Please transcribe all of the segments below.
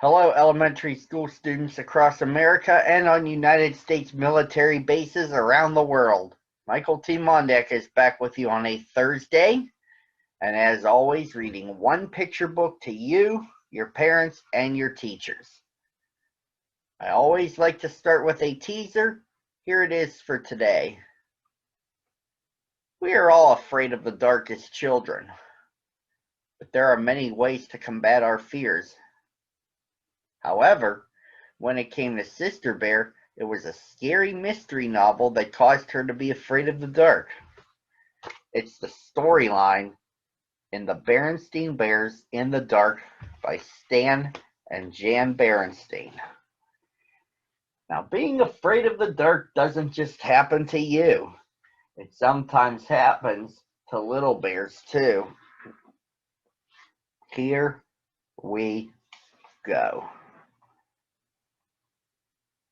Hello, elementary school students across America and on United States military bases around the world. Michael T. Mondak is back with you on a Thursday, and as always, reading one picture book to you, your parents, and your teachers. I always like to start with a teaser. Here it is for today. We are all afraid of the dark as children, but there are many ways to combat our fears. However, when it came to Sister Bear, it was a scary mystery novel that caused her to be afraid of the dark. It's the storyline in the Berenstain Bears in the Dark by Stan and Jan Berenstain. Now, being afraid of the dark doesn't just happen to you. It sometimes happens to little bears too. Here we go.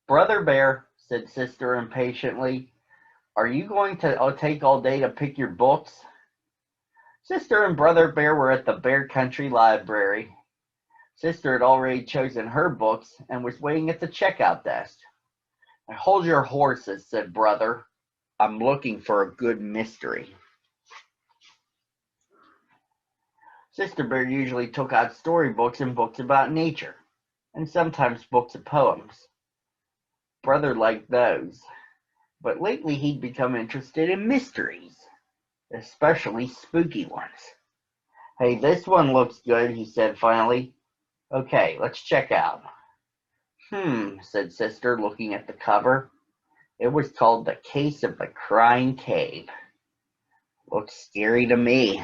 Brother Bear, said Sister impatiently, are you going to take all day to pick your books? Sister and Brother Bear were at the Bear Country Library. Sister had already chosen her books and was waiting at the checkout desk. Hold your horses, said Brother. I'm looking for a good mystery. Sister Bear usually took out storybooks and books about nature, and sometimes books of poems. Brother liked those, but lately he'd become interested in mysteries, especially spooky ones. Hey, this one looks good, he said finally. Okay, let's check out. Said Sister, looking at the cover. It was called The Case of the Crying Cave. Looks scary to me.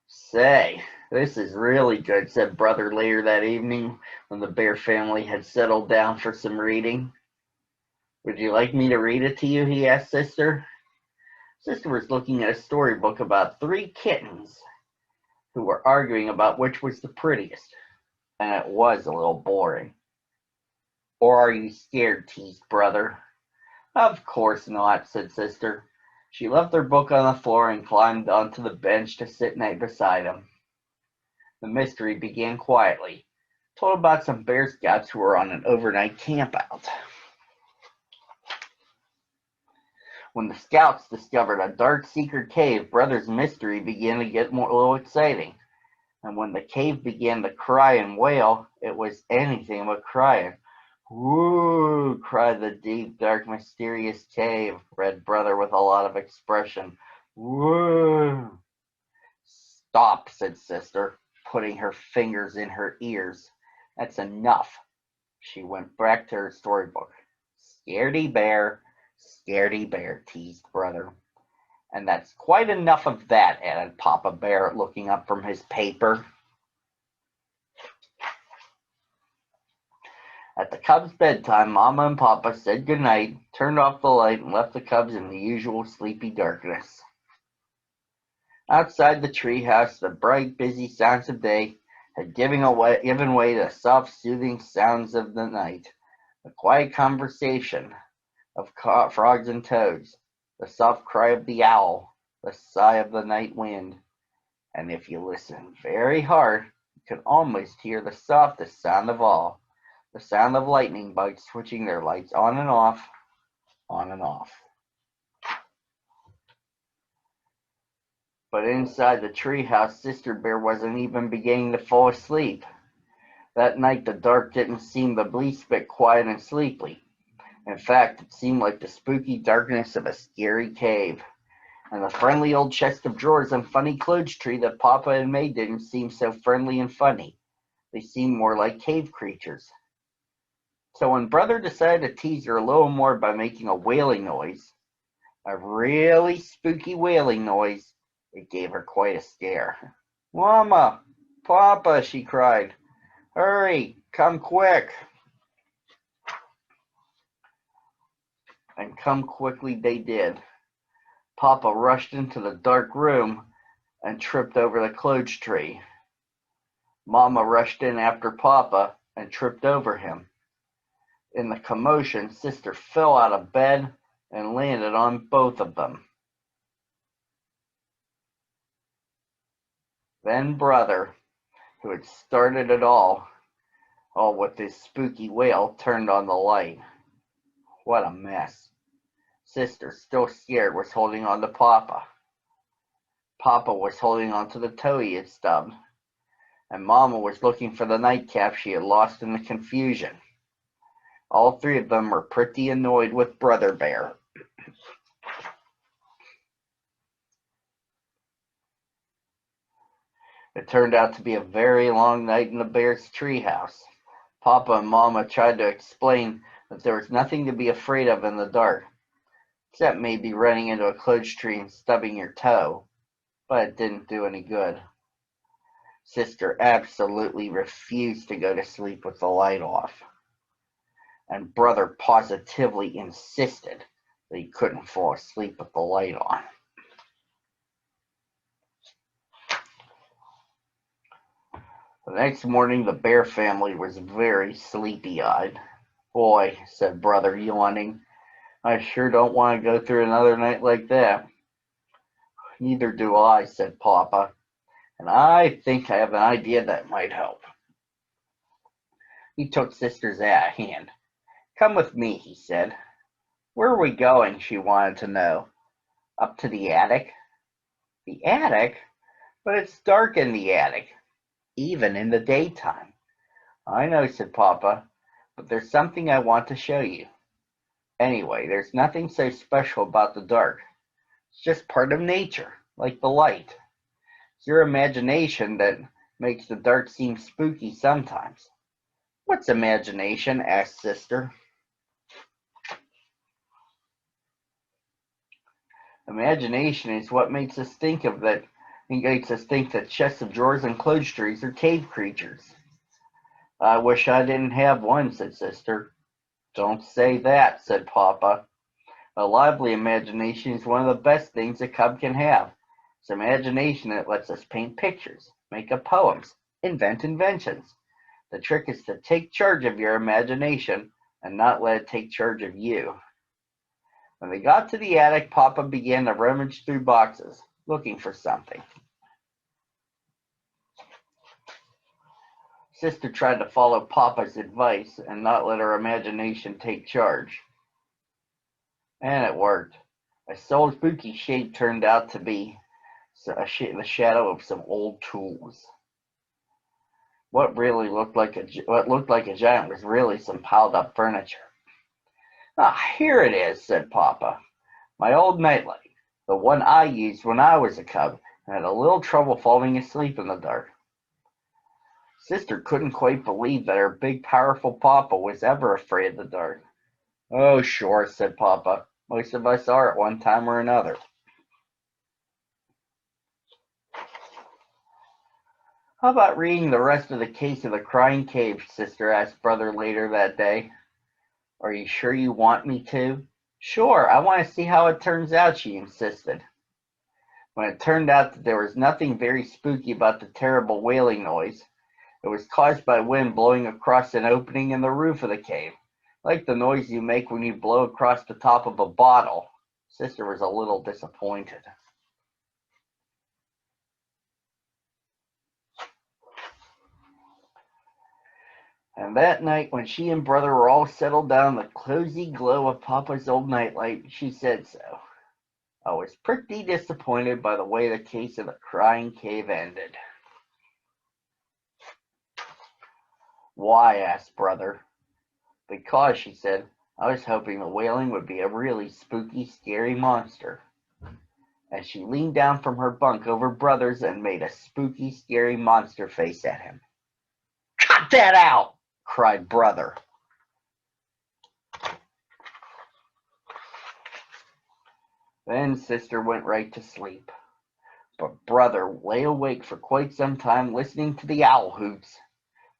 Say, this is really good, said Brother later that evening when the Bear family had settled down for some reading. Would you like me to read it to you? He asked Sister. Sister was looking at a storybook about 3 kittens who were arguing about which was the prettiest, and it was a little boring. Or are you scared? Teased Brother. Of course not, said Sister. She left her book on the floor and climbed onto the bench to sit beside him. The mystery began quietly, told about some Bear Scouts who were on an overnight campout. When the Scouts discovered a dark secret cave, Brother's mystery began to get a little exciting. And when the cave began to cry and wail, it was anything but crying. Woo! Cried the deep, dark, mysterious cave, read Brother with a lot of expression. Woo! Stop, said Sister, putting her fingers in her ears. That's enough. She went back to her storybook. Scaredy bear, teased Brother. And that's quite enough of that, added Papa Bear, looking up from his paper. At the cubs' bedtime, Mama and Papa said goodnight, turned off the light, and left the cubs in the usual sleepy darkness. Outside the treehouse, the bright, busy sounds of day had given way to the soft, soothing sounds of the night, the quiet conversation of frogs and toads, the soft cry of the owl, the sigh of the night wind, and if you listen very hard, you can almost hear the softest sound of all, the sound of lightning bugs switching their lights on and off, on and off. But inside the treehouse, Sister Bear wasn't even beginning to fall asleep. That night the dark didn't seem the least bit quiet and sleepy. In fact, it seemed like the spooky darkness of a scary cave. And the friendly old chest of drawers and funny clothes tree that Papa had made didn't seem so friendly and funny. They seemed more like cave creatures. So when Brother decided to tease her a little more by making a wailing noise, a really spooky wailing noise, it gave her quite a scare. Mama, Papa, she cried. Hurry, come quick. And come quickly they did. Papa rushed into the dark room and tripped over the clothes tree. Mama rushed in after Papa and tripped over him. In the commotion, Sister fell out of bed and landed on both of them. Then brother, who had started it all with his spooky wail, turned on the light. What a mess. Sister, still scared, was holding on to Papa. Papa was holding on to the toe he had stubbed, and Mama was looking for the nightcap she had lost in the confusion. All three of them were pretty annoyed with Brother Bear. It turned out to be a very long night in the bear's treehouse. Papa and Mama tried to explain that there was nothing to be afraid of in the dark, except maybe running into a clothes tree and stubbing your toe, but it didn't do any good. Sister absolutely refused to go to sleep with the light off, and Brother positively insisted that he couldn't fall asleep with the light on. The next morning, the Bear family was very sleepy-eyed. Boy, said Brother, yawning, I sure don't want to go through another night like that. Neither do I, said Papa, and I think I have an idea that might help. He took Sister's hand. Come with me, he said. Where are we going? She wanted to know. Up to the attic. The attic? But it's dark in the attic, even in the daytime. I know, said Papa, but there's something I want to show you. Anyway, there's nothing so special about the dark. It's just part of nature, like the light. It's your imagination that makes the dark seem spooky sometimes. What's imagination? Asked Sister. Imagination is what makes us think that chests of drawers and clothes trees are cave creatures. I wish I didn't have one, said Sister. Don't say that, said Papa. A lively imagination is one of the best things a cub can have. It's imagination that lets us paint pictures, make up poems, invent inventions. The trick is to take charge of your imagination and not let it take charge of you. When they got to the attic, Papa began to rummage through boxes, looking for something. Sister tried to follow Papa's advice and not let her imagination take charge. And it worked. A spooky shape turned out to be the shadow of some old tools. What looked like a giant was really some piled up furniture. Ah, here it is, said Papa. My old nightlight, the one I used when I was a cub and had a little trouble falling asleep in the dark. Sister couldn't quite believe that her big, powerful Papa was ever afraid of the dark. Oh, sure, said Papa. Most of us are at one time or another. How about reading the rest of the case of the Crying Cave? Sister asked Brother later that day. Are you sure you want me to? Sure, I want to see how it turns out, she insisted. When it turned out that there was nothing very spooky about the terrible wailing noise, it was caused by wind blowing across an opening in the roof of the cave, like the noise you make when you blow across the top of a bottle. Sister was a little disappointed. And that night, when she and Brother were all settled down in the cozy glow of Papa's old nightlight, she said so. I was pretty disappointed by the way the case of the Crying Cave ended. Why? Asked Brother. Because, she said, I was hoping the wailing would be a really spooky, scary monster. And she leaned down from her bunk over Brother's and made a spooky, scary monster face at him. Cut that out! Cried Brother. Then Sister went right to sleep. But Brother lay awake for quite some time listening to the owl hoots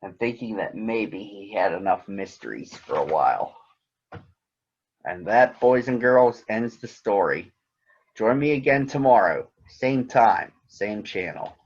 and thinking that maybe he had enough mysteries for a while. And that, boys and girls, ends the story. Join me again tomorrow, same time, same channel.